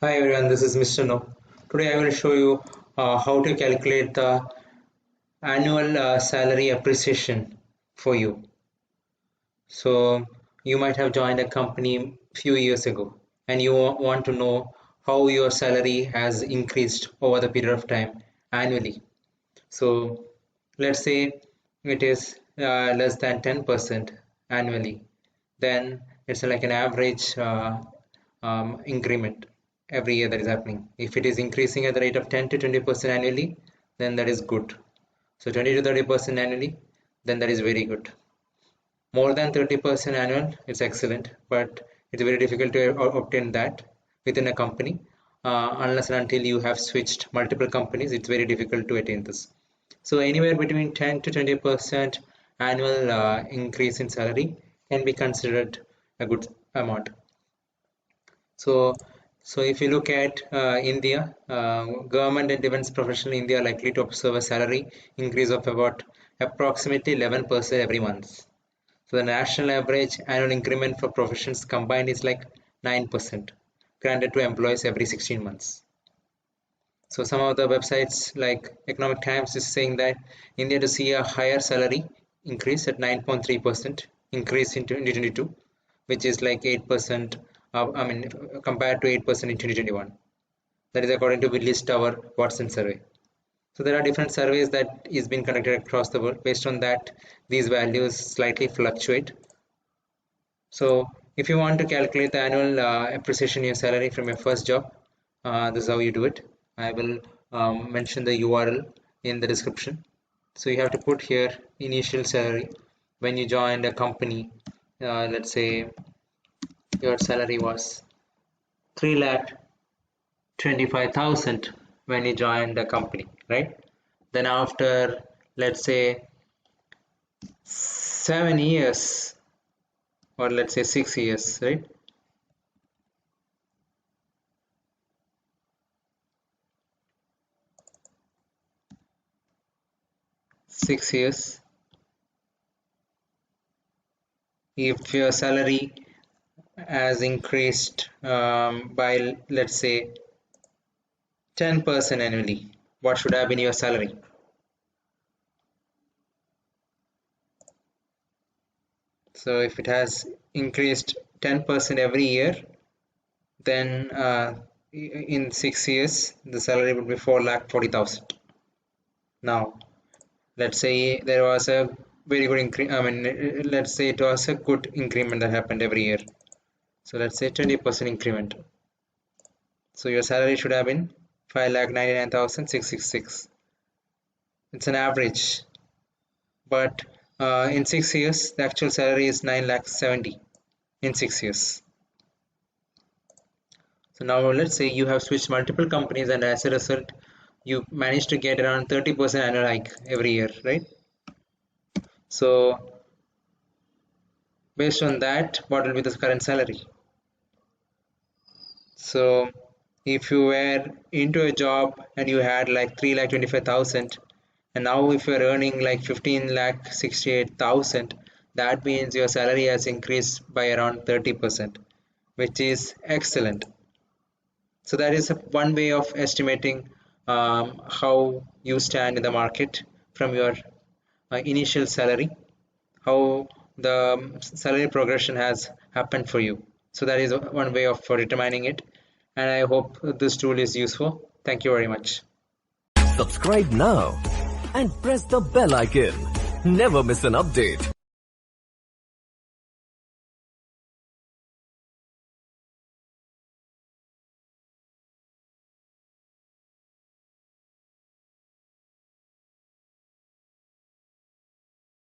Hi everyone, this is Mr. No. Today I will show you how to calculate the annual salary appreciation for you. So you might have joined a company few years ago and you want to know how your salary has increased over the period of time annually. So let's say it is less than 10% annually. Then it's like an average increment every year that is happening. If it is increasing at the rate of 10 to 20% annually, then that is good. So 20 to 30% annually, then that is very good. More than 30% annual, it's excellent, but it's very difficult to obtain that within a company. Unless and until you have switched multiple companies, it's very difficult to attain this. So anywhere between 10 to 20% annual increase in salary can be considered a good amount. So, if you look at India, government and defense professional in India are likely to observe a salary increase of about approximately 11% every month. So the national average annual increment for professions combined is like 9%, granted to employees every 16 months. So some of the websites like Economic Times is saying that India to see a higher salary increase at 9.3% increase in 2022, which is like 8%, compared to 8% in 2021. That is according to Willis Tower Watson survey. So there are different surveys that is being conducted across the world. Based on that, these values slightly fluctuate. So if you want to calculate the annual appreciation in your salary from your first job, this is how you do it. I will mention the URL in the description. So you have to put here initial salary when you joined a company. Let's say your salary was 3,25,000 when you joined the company, right? Then after, let's say, 7 years, or let's say 6 years, right? Six years. If your salary has increased by, let's say, 10% annually, what should have been your salary? So if it has increased 10% every year, then in 6 years the salary would be 4,40,000. Now let's say there was a very good increase. Let's say it was a good increment that happened every year. So let's say 20% increment. So your salary should have been 5,99,666. It's an average, but in 6 years the actual salary is 9,70,000 in 6 years. So now let's say you have switched multiple companies and as a result you managed to get around 30% annual hike every year, right? So based on that, what will be the current salary? So if you were into a job and you had like 3,25,000, and now if you're earning like 15,68,000, that means your salary has increased by around 30%, which is excellent. So that is one way of estimating how you stand in the market from your initial salary, how the salary progression has happened for you. So that is one way of determining it, and I hope this tool is useful. Thank you very much. Subscribe now and press the bell icon. Never miss an update.